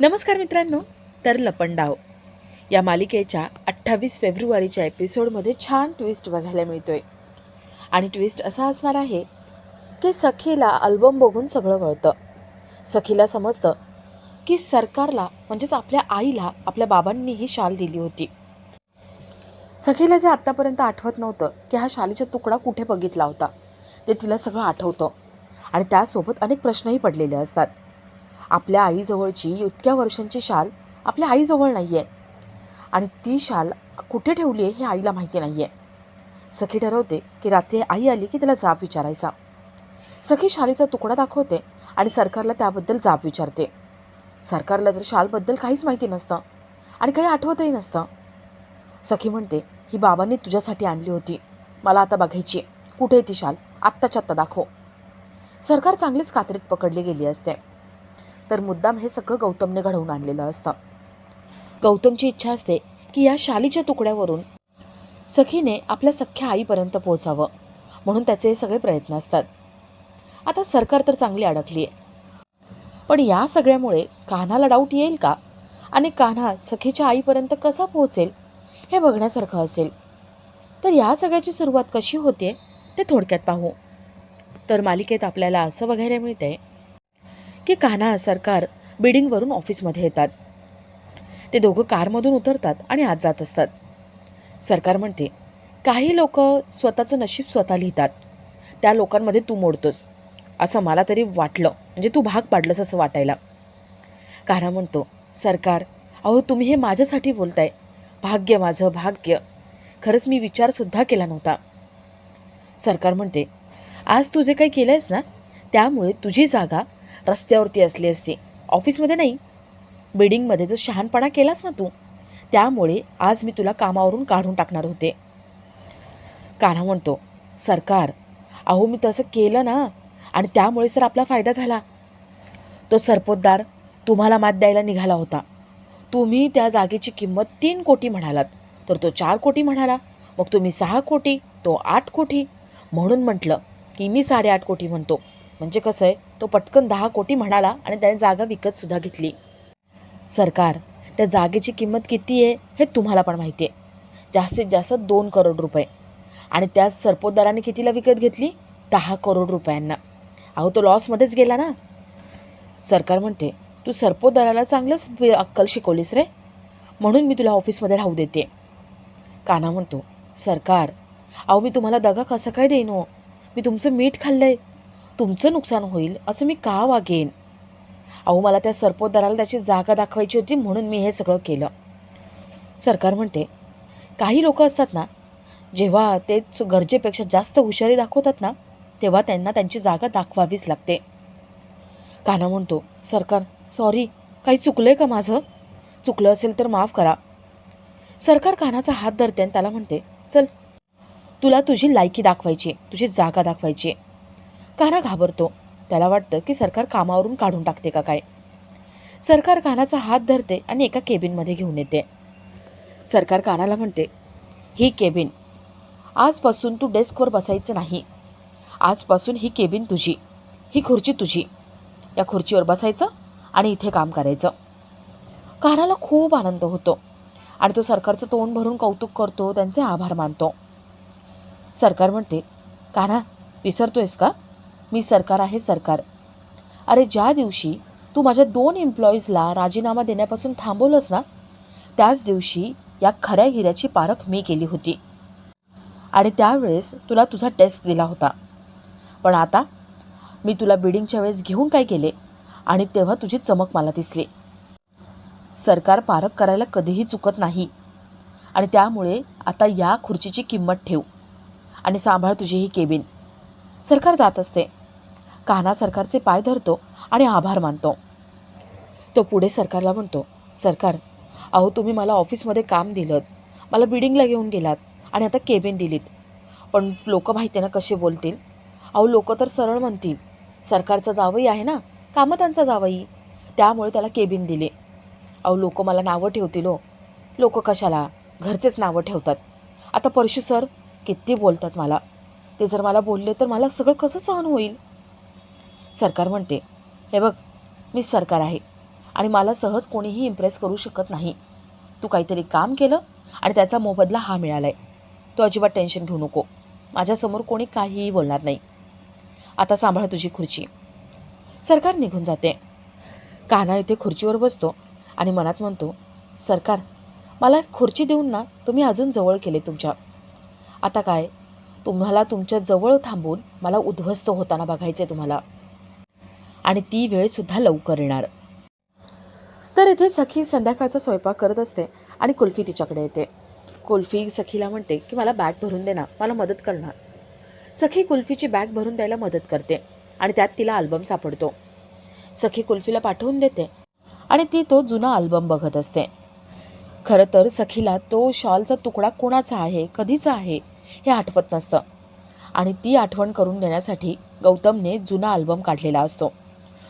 नमस्कार मित्रांनो. तर लपंडाव या मालिकेच्या 28 फेब्रुवारीच्या एपिसोडमध्ये छान ट्विस्ट बघायला मिळतोय. आणि ट्विस्ट असा असणार आहे की सखीला अल्बम बघून सगळं कळतं. सखीला समजतं की सरकारला म्हणजेच आपल्या आईला आपल्या बाबांनी ही शाल दिली होती. सखीला जे आत्तापर्यंत आठवत नव्हतं की हा शालीचा तुकडा कुठे बघितला होता, ते तिला सगळं आठवतं. आणि त्यासोबत अनेक प्रश्नही पडलेले असतात. आपल्या आईजवळची इतक्या वर्षांची शाल आपल्या आईजवळ नाही आहे आणि ती शाल कुठे ठेवली आहे हे आईला माहिती नाही आहे. सखी ठरवते की रात्री आई आली की तिला जाब विचारायचा. सखी शालीचा तुकडा दाखवते आणि सरकारला त्याबद्दल जाब विचारते. सरकारला तर शालबद्दल काहीच माहिती नसतं आणि काही आठवतही नसतं. सखी म्हणते, ही बाबांनी तुझ्यासाठी आणली होती, मला आता बघायची, कुठे आहे ती शाल, आत्ताच्या आत्ता दाखव. सरकार चांगलीच कात्रीत पकडली गेली असते. तर मुद्दाम हे सगळं गौतमने घडवून आणलेलं असतं. गौतमची इच्छा असते की या शालीच्या तुकड्यावरून सखीने आपल्या सख्ख्या आईपर्यंत पोहोचावं, म्हणून त्याचे हे सगळे प्रयत्न असतात. आता सरकार तर चांगली अडकली आहे, पण या सगळ्यामुळे कान्हाला डाऊट येईल का आणि कान्हा सखीच्या आईपर्यंत कसा पोहोचेल हे बघण्यासारखं असेल. तर या सगळ्याची सुरुवात कशी होते ते थोडक्यात पाहू. तर मालिकेत आपल्याला असं बघायला मिळतंय की कान्हा सरकार बिल्डिंगवरून ऑफिसमध्ये येतात. ते दोघं कारमधून उतरतात आणि आत जात असतात. सरकार म्हणते, काही लोक स्वतःचं नशीब स्वतः लिहितात, त्या लोकांमध्ये तू मोडतोस असं मला तरी वाटलं, म्हणजे तू भाग पाडलंस असं वाटायला. कान्हा म्हणतो, सरकार अहो तुम्ही हे माझ्यासाठी बोलताय, भाग्य माझं भाग्य, खरंच मी विचारसुद्धा केला नव्हता. सरकार म्हणते, आज तू जे काही केलं आहेस ना, त्यामुळे तुझी जागा रस्त्यावरती असली असती, ऑफिसमध्ये नाही. बिल्डिंगमध्ये जो शहाणपणा केलास ना तू, त्यामुळे आज मी तुला कामावरून काढून टाकणार होते. कान्हा म्हणतो, सरकार अहो मी तसं केलं ना, आणि त्यामुळेच तर आपला फायदा झाला. तो सरपोतदार तुम्हाला मात द्यायला निघाला होता. तुम्ही त्या जागेची किंमत 3 कोटी म्हणालात, तर तो 4 कोटी म्हणाला. मग तुम्ही 6 कोटी, तो 8 कोटी. म्हणून म्हटलं की मी 8.5 कोटी म्हणतो. म्हणजे कसं आहे, तो पटकन 10 कोटी म्हणाला आणि त्याने जागा विकतसुद्धा घेतली. सरकार त्या जागेची किंमत किती आहे हे तुम्हाला पण माहिती आहे, जास्तीत जास्त 2 करोड रुपये. आणि त्या सरपोतदाराने कितीला विकत घेतली, 10 करोड रुपयांना. अहो तो लॉसमध्येच गेला ना. सरकार म्हणते, तू सरपोतदाराला चांगलंच अक्कल शिकवलीस रे, म्हणून मी तुला ऑफिसमध्ये राहू देते. कान्हा म्हणतो, सरकार अहो मी तुम्हाला दगा कसं काय देईन हो, मी तुमचं मीठ खाल्लंय, तुमचं नुकसान होईल असं मी का वागेन. अहो मला त्या सरपोतदाराला त्याची जागा दाखवायची होती, म्हणून मी हे सगळं केलं. सरकार म्हणते, काही लोक असतात ना, जेव्हा ते गरजेपेक्षा जास्त हुशारी दाखवतात ना, तेव्हा त्यांना त्यांची जागा दाखवावीच लागते. कान्हा म्हणतो, सरकार सॉरी, काही चुकलंय का माझं, चुकलं असेल तर माफ करा. सरकार कान्हाचा हात धरते आणि त्याला म्हणते, चल तुला तुझी लायकी दाखवायची, तुझी जागा दाखवायची. कान्हा घाबरतो, त्याला वाटतं की सरकार कामावरून काढून टाकते का काय. सरकार कान्हाचा हात धरते आणि एका केबिनमध्ये घेऊन येते. सरकार कान्हाला म्हणते, ही केबिन, आजपासून तू डेस्कवर बसायचं नाही, आजपासून ही केबिन तुझी, ही खुर्ची तुझी, या खुर्चीवर बसायचं आणि इथे काम करायचं. कान्हाला खूप आनंद होतो आणि तो सरकारचं तोंड भरून कौतुक करतो, त्यांचे आभार मानतो. सरकार म्हणते, कान्हा विसरतोयस का, मी सरकार आहे, सरकार. अरे ज्या दिवशी तू माझ्या 2 एम्प्लॉईजला राजीनामा देण्यापासून थांबवलंस ना, त्याच दिवशी या खऱ्या हिऱ्याची पारख मी केली होती आणि त्यावेळेस तुला तुझा टेस्ट दिला होता. पण आता मी तुला बिल्डिंगच्या वेळेस घेऊन काय केले आणि तेव्हा तुझी चमक मला दिसली. सरकार पारख करायला कधीही चुकत नाही आणि त्यामुळे आता या खुर्चीची किंमत ठेव आणि सांभाळ तुझी ही केबिन. सरकार जात असते. कान्हा सरकारचे पाय धरतो आणि आभार मानतो. तो पुढे सरकारला म्हणतो, सरकार अहो तुम्ही मला ऑफिसमध्ये काम दिलं, मला बिल्डिंगला घेऊन गेलात आणि आता केबिन दिलीत, पण लोक माहिती आहे ना कसे बोलतील. अहो लोक तर सरळ म्हणतील, सरकारचा जावई आहे ना, कामं त्यांचा जावई, त्यामुळे त्याला केबिन दिले. अहो लोक मला नावं ठेवतील हो, लोक कशाला, घरचेच नावं ठेवतात. आता परशू सर किती बोलतात मला, ते जर मला बोलले तर मला सगळं कसं सहन होईल. सरकार म्हणते, हे बघ मी सरकार आहे आणि मला सहज कोणीही इम्प्रेस करू शकत नाही. तू काहीतरी काम केलं आणि त्याचा मोबदला हा मिळाला आहे. तू अजिबात टेन्शन घेऊ नको. माझ्यासमोर कोणी काहीही बोलणार नाही. आता सांभाळ तुझी खुर्ची. सरकार निघून जाते. कान्हा इथे खुर्चीवर बसतो आणि मनात म्हणतो, सरकार, मला खुर्ची देऊन ना तुम्ही अजून जवळ केले तुमच्या. आता काय, तुम्हाला तुमच्या जवळ थांबून मला उद्ध्वस्त होताना बघायचे तुम्हाला, आणि ती वेळसुद्धा लवकर येणार. तर इथे सखी संध्याकाळचा स्वयंपाक करत असते आणि कुल्फी तिच्याकडे येते. कुल्फी सखीला म्हणते की मला बॅग भरून दे ना, मला मदत करणार. सखी कुल्फीची बॅग भरून द्यायला मदत करते आणि त्यात तिला अल्बम सापडतो. सखी कुल्फीला पाठवून देते आणि ती तो जुना अल्बम बघत असते. खरं तर सखीला तो शॉलचा तुकडा कोणाचा आहे, कधीचा आहे हे आठवत नसतं, आणि ती आठवण करून देण्यासाठी गौतमने जुना अल्बम काढलेला असतो.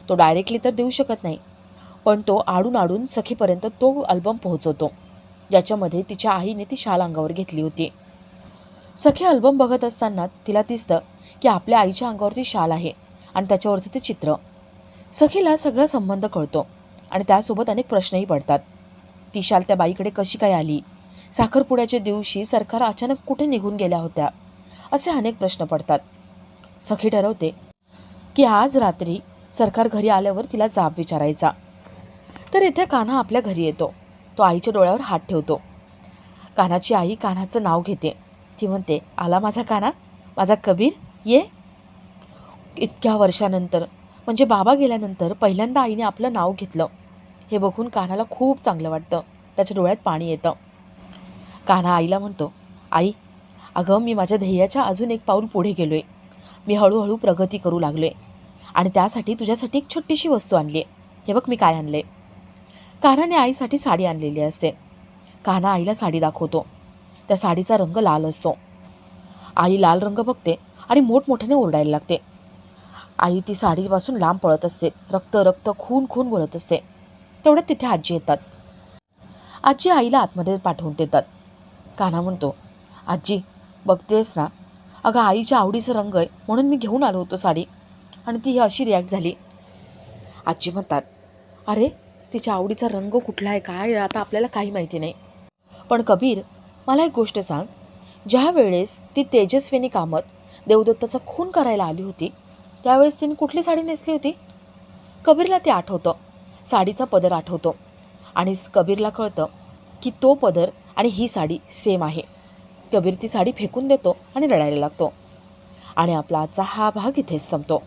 तो डायरेक्टली तर देऊ शकत नाही, पण तो आडून आडून सखीपर्यंत तो अल्बम पोहोचवतो, ज्याच्यामध्ये तिच्या आईने ती शाल अंगावर घेतली होती. सखी अल्बम बघत असताना तिला दिसतं की आपल्या आईच्या अंगावरती शाल आहे आणि त्याच्यावरचं ते चित्र. सखीला सगळा संबंध कळतो आणि त्यासोबत अनेक प्रश्नही पडतात. ती शाल त्या बाईकडे कशी काय आली? साखरपुड्याच्या दिवशी सरकार अचानक कुठे निघून गेल्या होत्या? असे अनेक प्रश्न पडतात. सखी ठरवते की आज रात्री सरकार घरी आल्यावर तिला जाब विचारायचा. तर इथे कान्हा आपल्या घरी येतो. तो आईच्या डोळ्यावर हात ठेवतो. कान्हाची आई कान्हाचं नाव घेते. ती म्हणते, आला माझा कान्हा, माझा कबीर, ये. इतक्या वर्षानंतर, म्हणजे बाबा गेल्यानंतर पहिल्यांदा आईने आपलं नाव घेतलं. हे बघून कान्हाला खूप चांगलं वाटतं. त्याच्या डोळ्यात पाणी येतं. कान्हा आईला म्हणतो, आई, अगं मी माझ्या ध्येयाच्या अजून एक पाऊल पुढे गेलो आहे. मी हळूहळू प्रगती करू लागलो आहे आणि त्यासाठी तुझ्यासाठी एक छोटीशी वस्तू आणली आहे. हे बघ मी काय आणलं आहे. कान्हाने आईसाठी साडी आणलेली असते. कान्हा आईला साडी दाखवतो. त्या साडीचा रंग लाल असतो. आई लाल रंग बघते आणि मोठमोठ्याने ओरडायला लागते. आई ती साडीपासून लांब पळत असते. रक्त रक्त, खून खून बोलत असते. तेवढ्यात तिथे आजी येतात. आजी आईला आतमध्ये पाठवून देतात. कान्हा म्हणतो, आजी बघतेस ना, अगं आईच्या आवडीचा रंग आहे म्हणून मी घेऊन आलो होतो साडी, आणि ती अशी रिॲक्ट झाली. आजी म्हणतात, अरे तिच्या आवडीचा रंग कुठला आहे काय आता आपल्याला काही माहिती नाही. पण कबीर, मला एक गोष्ट सांग, ज्या वेळेस ती तेजस्विनी कामत देवदत्ताचा खून करायला आली होती त्यावेळेस तिने कुठली साडी नेसली होती? कबीरला ते आठवतं. साडीचा पदर आठवतो आणि कबीरला कळतं की तो पदर आणि ही साडी सेम आहे. कबीर ती साडी फेकून देतो आणि रडायला लागतो. आणि आपला आजचा हा भाग इथेच संपतो.